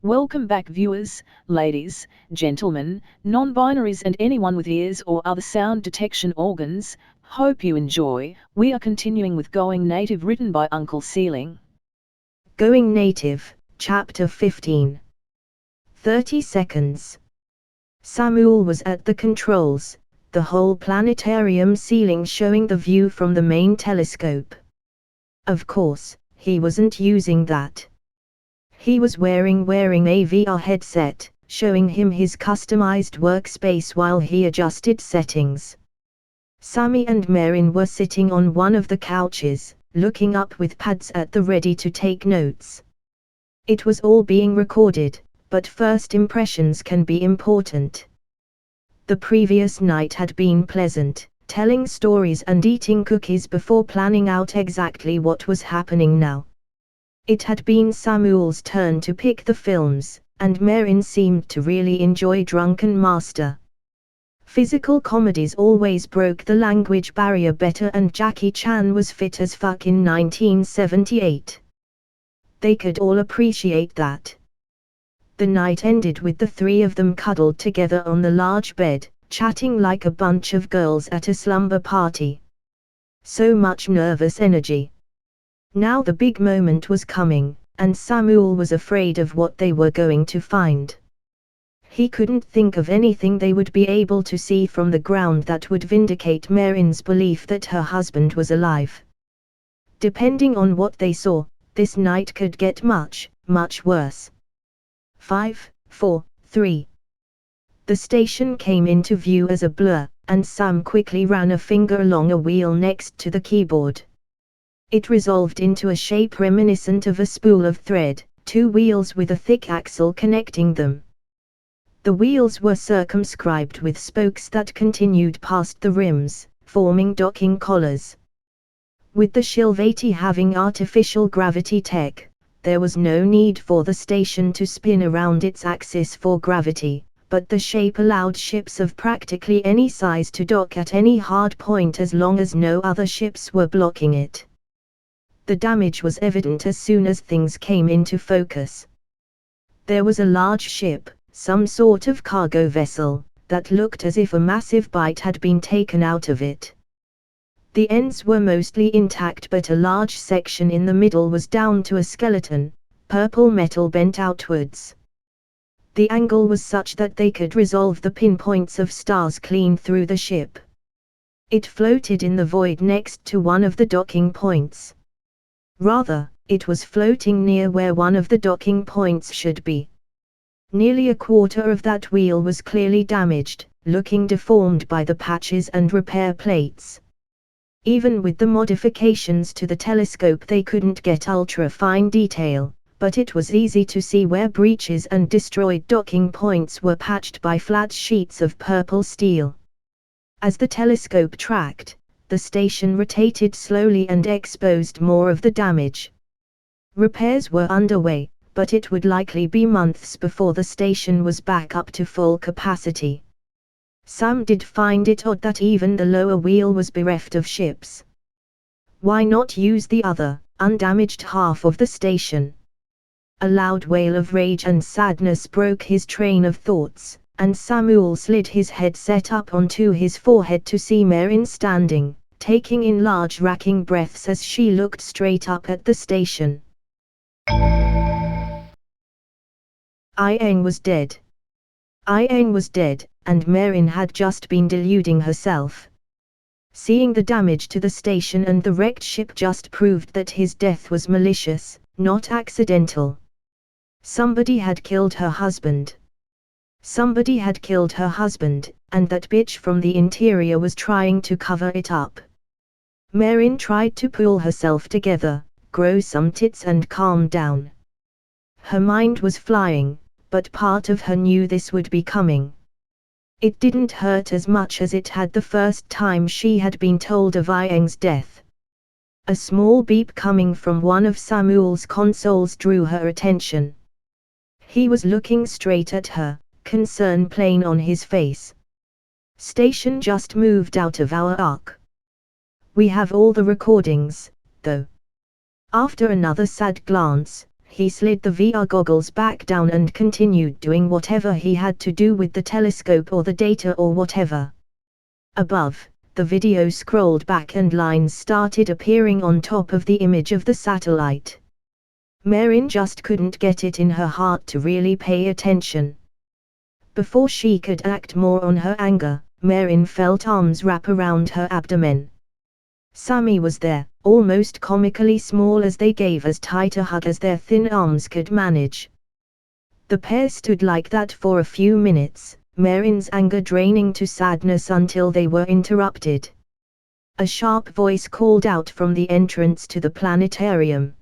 Welcome back viewers, ladies, gentlemen, non-binaries and anyone with ears or other sound detection organs. Hope you enjoy. We are continuing with Going Native, written by Uncle Sealing. Going Native, Chapter 15. 30 seconds. Samuel was at the controls, the whole planetarium ceiling showing the view from the main telescope. Of course, he wasn't using that. He was wearing a VR headset, showing him his customized workspace while he adjusted settings. Sammy and Marin were sitting on one of the couches, looking up with pads at the ready to take notes. It was all being recorded, but first impressions can be important. The previous night had been pleasant, telling stories and eating cookies before planning out exactly what was happening now. It had been Samuel's turn to pick the films, and Marin seemed to really enjoy Drunken Master. Physical comedies always broke the language barrier better, and Jackie Chan was fit as fuck in 1978. They could all appreciate that. The night ended with the three of them cuddled together on the large bed, chatting like a bunch of girls at a slumber party. So much nervous energy. Now the big moment was coming, and Samuel was afraid of what they were going to find. He couldn't think of anything they would be able to see from the ground that would vindicate Marin's belief that her husband was alive. Depending on what they saw, this night could get much, much worse. 5, 4, 3. The station came into view as a blur, and Sam quickly ran a finger along a wheel next to the keyboard. It resolved into a shape reminiscent of a spool of thread, two wheels with a thick axle connecting them. The wheels were circumscribed with spokes that continued past the rims, forming docking collars. With the Shilvati having artificial gravity tech, there was no need for the station to spin around its axis for gravity, but the shape allowed ships of practically any size to dock at any hard point as long as no other ships were blocking it. The damage was evident as soon as things came into focus. There was a large ship, some sort of cargo vessel, that looked as if a massive bite had been taken out of it. The ends were mostly intact, but a large section in the middle was down to a skeleton, purple metal bent outwards. The angle was such that they could resolve the pinpoints of stars clean through the ship. It floated in the void next to one of the docking points. Rather, it was floating near where one of the docking points should be. Nearly a quarter of that wheel was clearly damaged, looking deformed by the patches and repair plates. Even with the modifications to the telescope they couldn't get ultra-fine detail, but it was easy to see where breaches and destroyed docking points were patched by flat sheets of purple steel. As the telescope tracked, the station rotated slowly and exposed more of the damage. Repairs were underway, but it would likely be months before the station was back up to full capacity. Sam did find it odd that even the lower wheel was bereft of ships. Why not use the other, undamaged half of the station? A loud wail of rage and sadness broke his train of thoughts, and Samuel slid his headset up onto his forehead to see Marin standing, taking in large racking breaths as she looked straight up at the station. Ieng was dead. Ieng was dead, and Marin had just been deluding herself. Seeing the damage to the station and the wrecked ship just proved that his death was malicious, not accidental. Somebody had killed her husband. Somebody had killed her husband, and that bitch from the interior was trying to cover it up. Marin tried to pull herself together, grow some tits and calm down. Her mind was flying, but part of her knew this would be coming. It didn't hurt as much as it had the first time she had been told of Ieng's death. A small beep coming from one of Samuel's consoles drew her attention. He was looking straight at her, concern plain on his face. Station just moved out of our arc. We have all the recordings, though. After another sad glance, He slid the VR goggles back down and continued doing whatever he had to do with the telescope or the data or whatever. Above, the video scrolled back and lines started appearing on top of the image of the satellite. Marin just couldn't get it in her heart to really pay attention. Before she could act more on her anger, Marin felt arms wrap around her abdomen. Sammy was there, almost comically small as they gave as tight a hug as their thin arms could manage. The pair stood like that for a few minutes, Marin's anger draining to sadness until they were interrupted. A sharp voice called out from the entrance to the planetarium.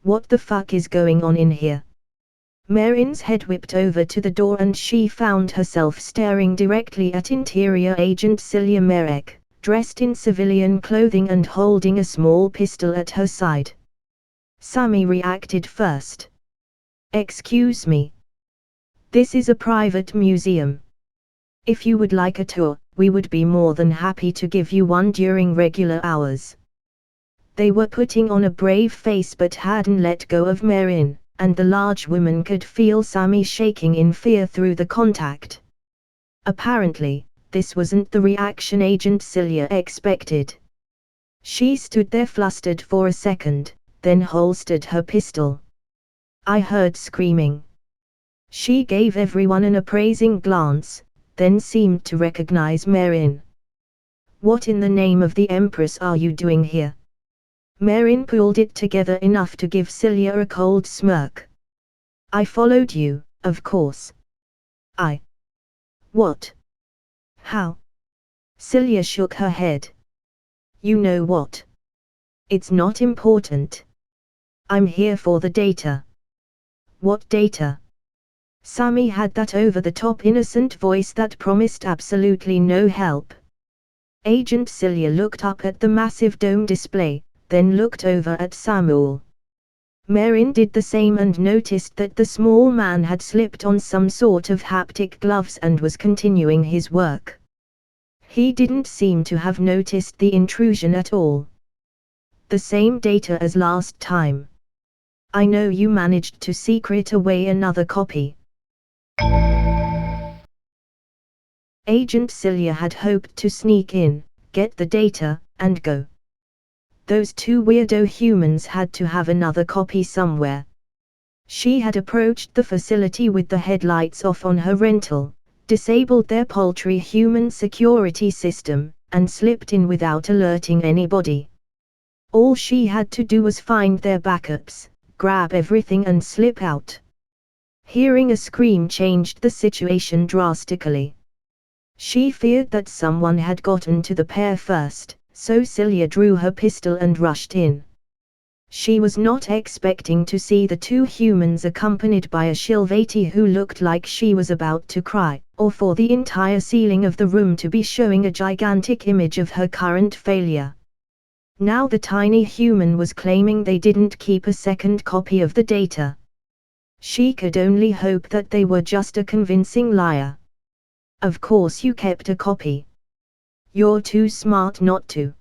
"What the fuck is going on in here?" Marin's head whipped over to the door and she found herself staring directly at Interior Agent Celia Merrick, dressed in civilian clothing and holding a small pistol at her side. Sammy reacted first. "Excuse me. This is a private museum. If you would like a tour, we would be more than happy to give you one during regular hours." They were putting on a brave face but hadn't let go of Marin, and the large woman could feel Sammy shaking in fear through the contact. Apparently, this wasn't the reaction Agent Celia expected. She stood there flustered for a second, then holstered her pistol. "I heard screaming." She gave everyone an appraising glance, then seemed to recognize Marin. "What in the name of the Empress are you doing here?" Marin pulled it together enough to give Celia a cold smirk. "I followed you, of course." "I? What? How?" Celia shook her head. "You know what? It's not important. I'm here for the data." "What data?" Sammy had that over-the-top innocent voice that promised absolutely no help. Agent Celia looked up at the massive dome display, then looked over at Samuel. Marin did the same and noticed that the small man had slipped on some sort of haptic gloves and was continuing his work. He didn't seem to have noticed the intrusion at all. "The same data as last time. I know you managed to secret away another copy." Agent Celia had hoped to sneak in, get the data, and go. Those two weirdo humans had to have another copy somewhere. She had approached the facility with the headlights off on her rental, disabled their paltry human security system, and slipped in without alerting anybody. All she had to do was find their backups, grab everything and slip out. Hearing a scream changed the situation drastically. She feared that someone had gotten to the pair first, so Celia drew her pistol and rushed in. She was not expecting to see the two humans accompanied by a Shilvati who looked like she was about to cry, or for the entire ceiling of the room to be showing a gigantic image of her current failure. Now the tiny human was claiming they didn't keep a second copy of the data. She could only hope that they were just a convincing liar. "Of course you kept a copy. You're too smart not to.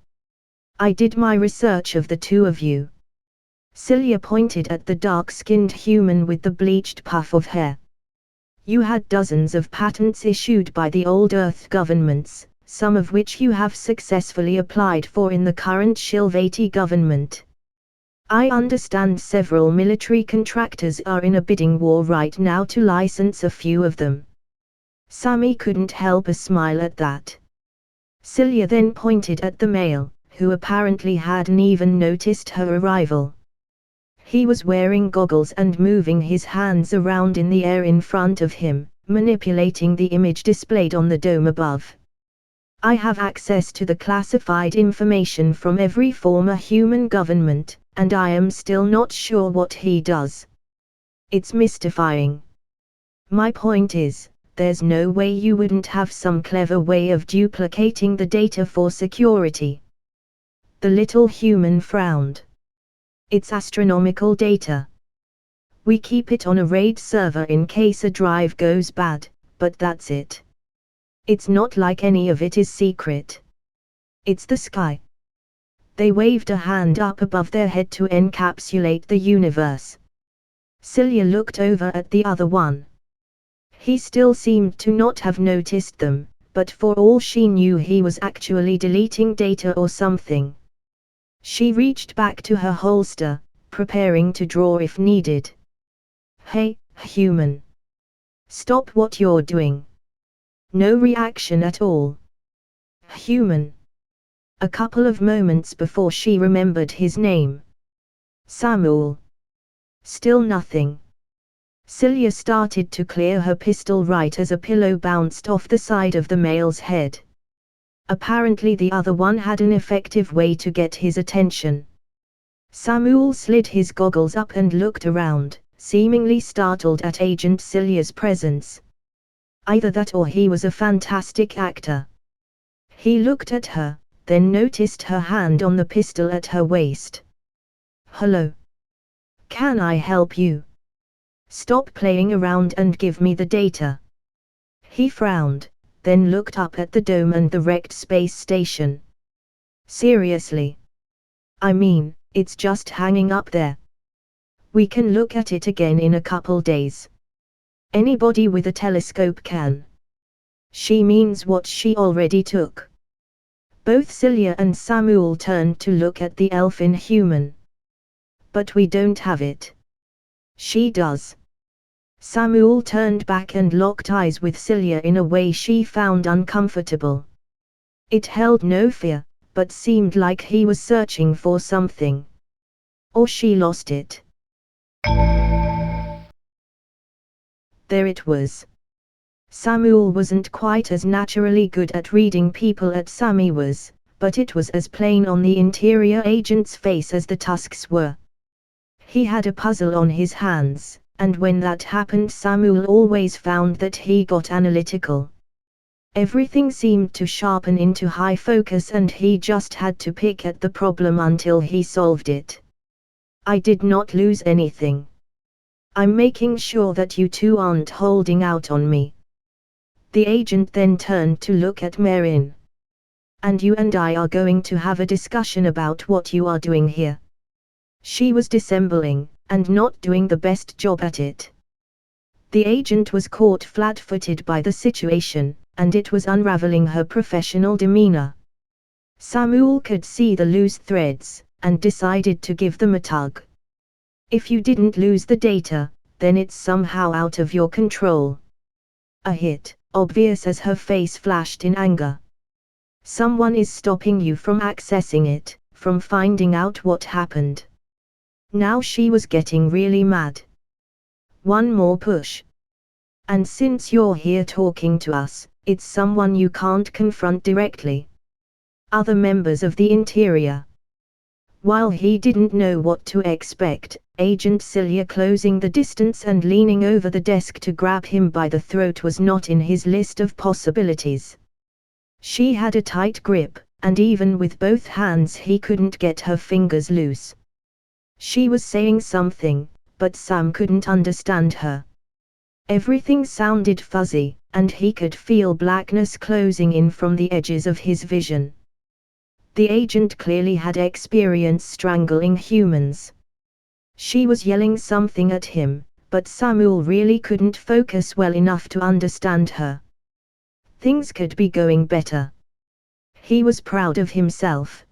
I did my research of the two of you." Celia pointed at the dark-skinned human with the bleached puff of hair. "You had dozens of patents issued by the old Earth governments, some of which you have successfully applied for in the current Shilvati government. I understand several military contractors are in a bidding war right now to license a few of them." Sammy couldn't help a smile at that. Celia then pointed at the male, who apparently hadn't even noticed her arrival. He was wearing goggles and moving his hands around in the air in front of him, manipulating the image displayed on the dome above. "I have access to the classified information from every former human government, and I am still not sure what he does. It's mystifying. My point is, there's no way you wouldn't have some clever way of duplicating the data for security." The little human frowned. "It's astronomical data. We keep it on a RAID server in case a drive goes bad, but that's it. It's not like any of it is secret. It's the sky." They waved a hand up above their head to encapsulate the universe. Celia looked over at the other one. He still seemed to not have noticed them, but for all she knew he was actually deleting data or something. She reached back to her holster, preparing to draw if needed. "Hey, human. Stop what you're doing." No reaction at all. Human. A couple of moments before she remembered his name. Samuel. Still nothing. Celia started to clear her pistol right as a pillow bounced off the side of the male's head. Apparently the other one had an effective way to get his attention. Samuel slid his goggles up and looked around, seemingly startled at Agent Celia's presence. Either that or he was a fantastic actor. He looked at her, then noticed her hand on the pistol at her waist. "Hello. Can I help you? Stop playing around and give me the data." He frowned, then looked up at the dome and the wrecked space station. "Seriously? I mean, it's just hanging up there. We can look at it again in a couple days. Anybody with a telescope can." She means what she already took. Both Celia and Samuel turned to look at the elfin human. "But we don't have it." "She does." Samuel turned back and locked eyes with Celia in a way she found uncomfortable. It held no fear, but seemed like he was searching for something. Or she lost it. There it was. Samuel wasn't quite as naturally good at reading people as Sammy was, but it was as plain on the interior agent's face as the tusks were. He had a puzzle on his hands, and when that happened Samuel always found that he got analytical. Everything seemed to sharpen into high focus and he just had to pick at the problem until he solved it. "I did not lose anything. I'm making sure that you two aren't holding out on me." The agent then turned to look at Marin. "And you and I are going to have a discussion about what you are doing here." She was dissembling, and not doing the best job at it. The agent was caught flat-footed by the situation, and it was unraveling her professional demeanor. Samuel could see the loose threads, and decided to give them a tug. "If you didn't lose the data, then it's somehow out of your control." A hit, obvious as her face flashed in anger. "Someone is stopping you from accessing it, from finding out what happened." Now she was getting really mad. "One more push. And since you're here talking to us, it's someone you can't confront directly." Other members of the interior. While he didn't know what to expect, Agent Celia closing the distance and leaning over the desk to grab him by the throat was not in his list of possibilities. She had a tight grip, and even with both hands he couldn't get her fingers loose. She was saying something, but Sam couldn't understand her. Everything sounded fuzzy, and he could feel blackness closing in from the edges of his vision. The agent clearly had experience strangling humans. She was yelling something at him, but Samuel really couldn't focus well enough to understand her. Things could be going better. He was proud of himself.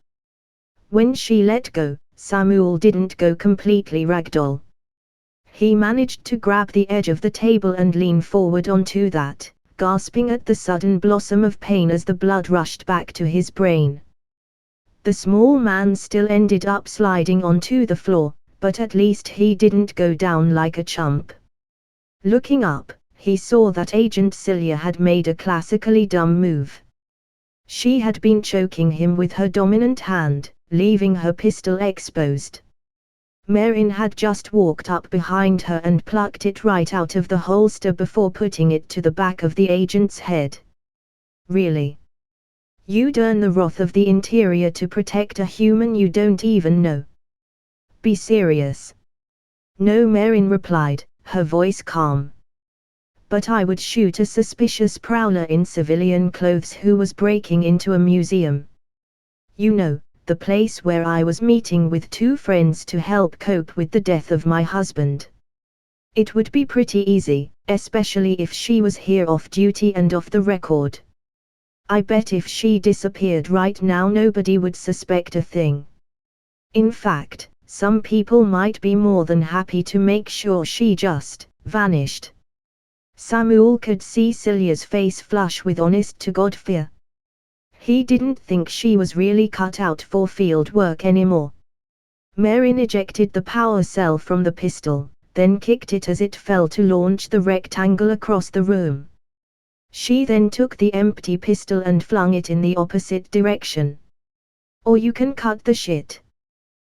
When she let go, Samuel didn't go completely ragdoll. He managed to grab the edge of the table and lean forward onto that, gasping at the sudden blossom of pain as the blood rushed back to his brain. The small man still ended up sliding onto the floor, but at least he didn't go down like a chump. Looking up, he saw that Agent Celia had made a classically dumb move. She had been choking him with her dominant hand, leaving her pistol exposed. Marin had just walked up behind her and plucked it right out of the holster before putting it to the back of the agent's head. "Really? You'd earn the wrath of the interior to protect a human you don't even know? Be serious." "No," Marin replied, her voice calm. "But I would shoot a suspicious prowler in civilian clothes who was breaking into a museum. You know, the place where I was meeting with two friends to help cope with the death of my husband." It would be pretty easy, especially if she was here off duty and off the record. I bet if she disappeared right now nobody would suspect a thing. In fact, some people might be more than happy to make sure she just vanished. Samuel could see Celia's face flush with honest-to-God fear. He didn't think she was really cut out for field work anymore. Marin ejected the power cell from the pistol, then kicked it as it fell to launch the rectangle across the room. She then took the empty pistol and flung it in the opposite direction. Or you can cut the shit.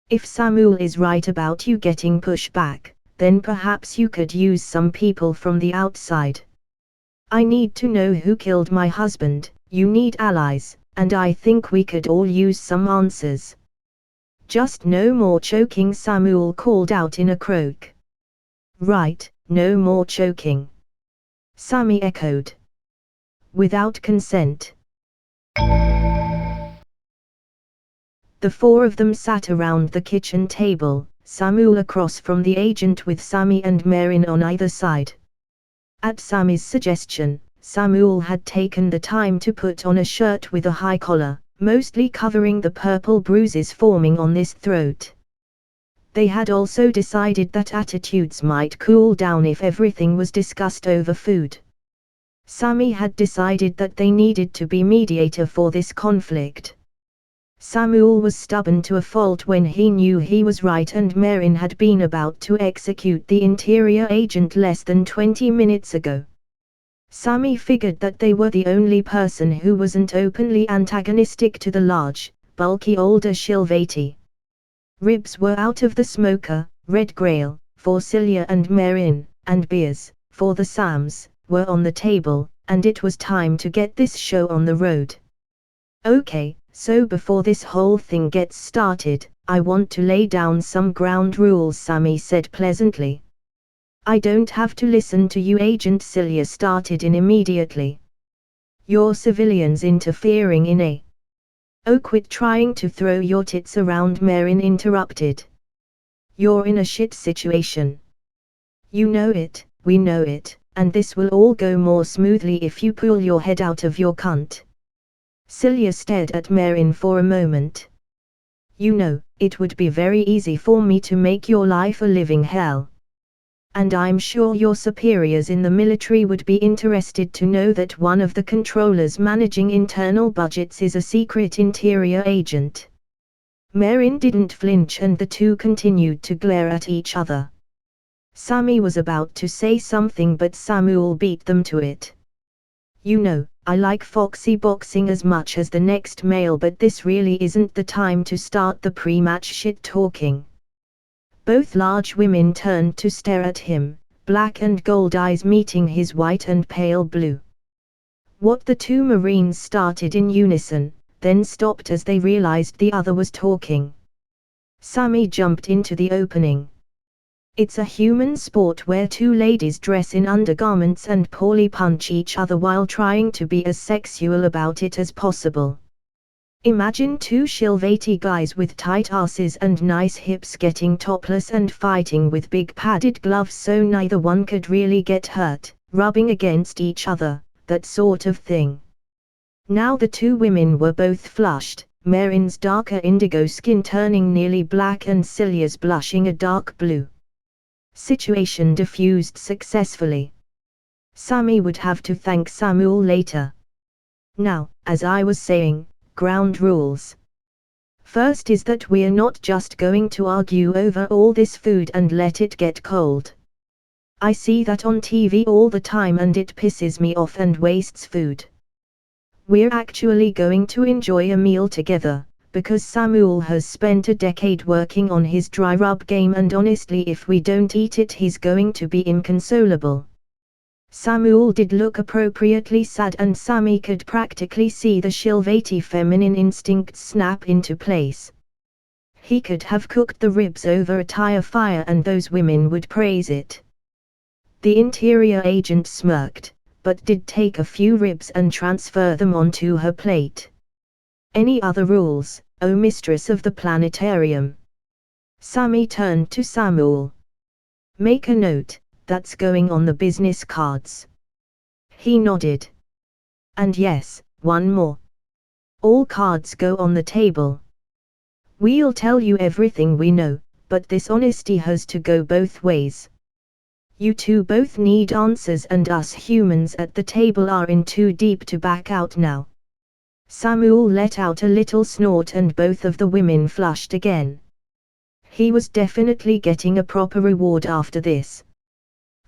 If Samuel is right about you getting pushback, then perhaps you could use some people from the outside. I need to know who killed my husband, you need allies, and I think we could all use some answers. Just no more choking, Samuel called out in a croak. Right, no more choking. Sammy echoed. Without consent. The four of them sat around the kitchen table, Samuel across from the agent with Sammy and Marin on either side. At Sammy's suggestion, Samuel had taken the time to put on a shirt with a high collar, mostly covering the purple bruises forming on his throat. They had also decided that attitudes might cool down if everything was discussed over food. Sammy had decided that they needed to be mediator for this conflict. Samuel was stubborn to a fault when he knew he was right and Marin had been about to execute the interior agent less than 20 minutes ago. Sammy figured that they were the only person who wasn't openly antagonistic to the large, bulky older Shilvati. Ribs were out of the smoker, red grail, for Celia and Marin, and beers, for the Sams, were on the table, and it was time to get this show on the road. Okay, so before this whole thing gets started, I want to lay down some ground rules, Sammy said pleasantly. I don't have to listen to you, Agent Celia started in immediately. You're civilians interfering in a... Oh, quit trying to throw your tits around, Marin interrupted. You're in a shit situation. You know it, we know it, and this will all go more smoothly if you pull your head out of your cunt. Celia stared at Marin for a moment. You know, it would be very easy for me to make your life a living hell. And I'm sure your superiors in the military would be interested to know that one of the controllers managing internal budgets is a secret interior agent. Marin didn't flinch and the two continued to glare at each other. Sammy was about to say something but Samuel beat them to it. You know, I like foxy boxing as much as the next male, but this really isn't the time to start the pre-match shit talking. Both large women turned to stare at him, black and gold eyes meeting his white and pale blue. What the two Marines started in unison, then stopped as they realized the other was talking. Sammy jumped into the opening. It's a human sport where two ladies dress in undergarments and poorly punch each other while trying to be as sexual about it as possible. Imagine two Shilvati guys with tight asses and nice hips getting topless and fighting with big padded gloves so neither one could really get hurt, rubbing against each other, that sort of thing. Now the two women were both flushed, Marin's darker indigo skin turning nearly black and Celia's blushing a dark blue. Situation diffused successfully. Sammy would have to thank Samuel later. Now, as I was saying, ground rules. First is that we're not just going to argue over all this food and let it get cold. I see that on TV all the time and it pisses me off and wastes food. We're actually going to enjoy a meal together, because Samuel has spent a decade working on his dry rub game and honestly if we don't eat it he's going to be inconsolable. Samuel did look appropriately sad and Sammy could practically see the Shilvati feminine instincts snap into place. He could have cooked the ribs over a tire fire and those women would praise it. The interior agent smirked, but did take a few ribs and transfer them onto her plate. Any other rules, O mistress of the planetarium? Sammy turned to Samuel. Make a note, that's going on the business cards. He nodded. And yes, one more. All cards go on the table. We'll tell you everything we know, but this honesty has to go both ways. You two both need answers, and us humans at the table are in too deep to back out now. Samuel let out a little snort and both of the women flushed again. He was definitely getting a proper reward after this.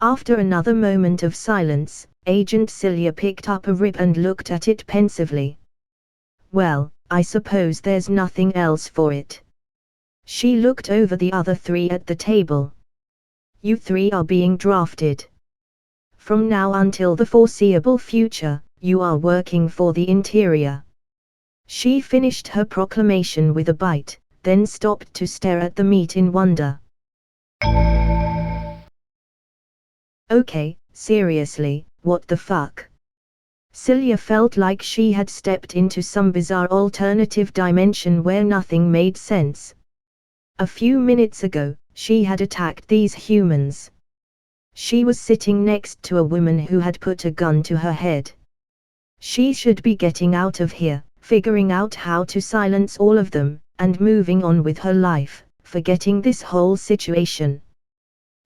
After another moment of silence, Agent Celia picked up a rib and looked at it pensively. Well, I suppose there's nothing else for it. She looked over the other three at the table. You three are being drafted. From now until the foreseeable future, you are working for the Interior. She finished her proclamation with a bite, then stopped to stare at the meat in wonder. Okay, seriously, what the fuck? Celia felt like she had stepped into some bizarre alternative dimension where nothing made sense. A few minutes ago, she had attacked these humans. She was sitting next to a woman who had put a gun to her head. She should be getting out of here, figuring out how to silence all of them, and moving on with her life, forgetting this whole situation.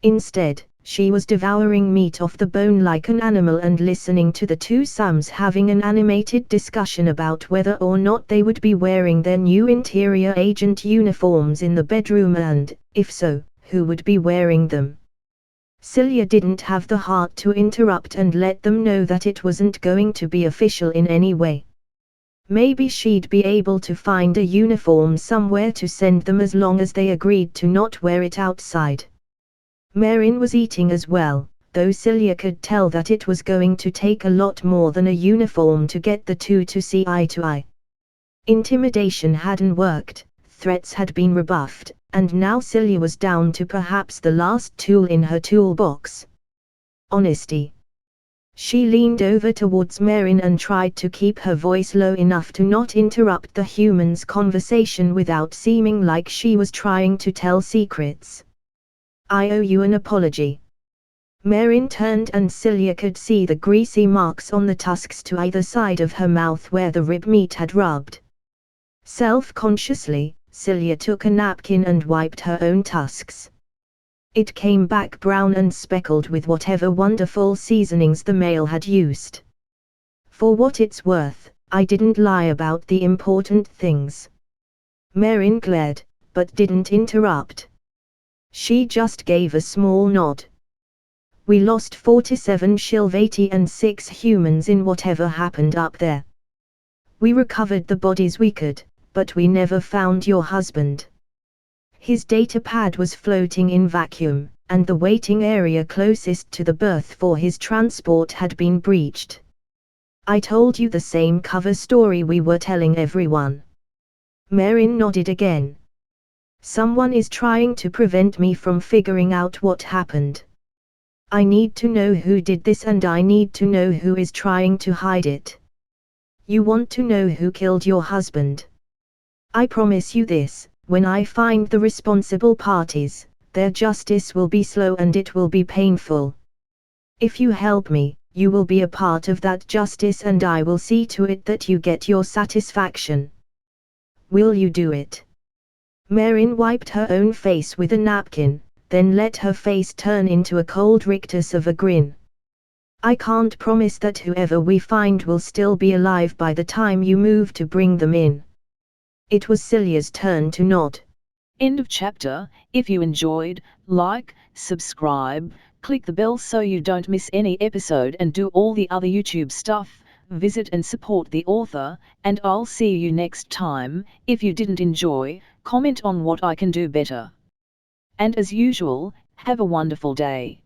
Instead, she was devouring meat off the bone like an animal and listening to the two Sams having an animated discussion about whether or not they would be wearing their new Interior Agent uniforms in the bedroom and, if so, who would be wearing them. Celia didn't have the heart to interrupt and let them know that it wasn't going to be official in any way. Maybe she'd be able to find a uniform somewhere to send them as long as they agreed to not wear it outside. Marin was eating as well, though Celia could tell that it was going to take a lot more than a uniform to get the two to see eye to eye. Intimidation hadn't worked, threats had been rebuffed, and now Celia was down to perhaps the last tool in her toolbox. Honesty. She leaned over towards Marin and tried to keep her voice low enough to not interrupt the humans' conversation without seeming like she was trying to tell secrets. I owe you an apology. Marin turned and Celia could see the greasy marks on the tusks to either side of her mouth where the rib meat had rubbed. Self-consciously, Celia took a napkin and wiped her own tusks. It came back brown and speckled with whatever wonderful seasonings the male had used. For what it's worth, I didn't lie about the important things. Marin glared, but didn't interrupt. She just gave a small nod. We lost 47 Shilvati and 6 humans in whatever happened up there. We recovered the bodies we could, but we never found your husband. His data pad was floating in vacuum, and the waiting area closest to the berth for his transport had been breached. I told you the same cover story we were telling everyone. Marin nodded again. Someone is trying to prevent me from figuring out what happened. I need to know who did this and I need to know who is trying to hide it. You want to know who killed your husband? I promise you this, when I find the responsible parties, their justice will be slow and it will be painful. If you help me, you will be a part of that justice and I will see to it that you get your satisfaction. Will you do it? Marin wiped her own face with a napkin, then let her face turn into a cold rictus of a grin. I can't promise that whoever we find will still be alive by the time you move to bring them in. It was Celia's turn to nod. End of chapter. If you enjoyed, like, subscribe, click the bell so you don't miss any episode and do all the other YouTube stuff. Visit and support the author, and I'll see you next time. If you didn't enjoy, comment on what I can do better. And as usual, have a wonderful day.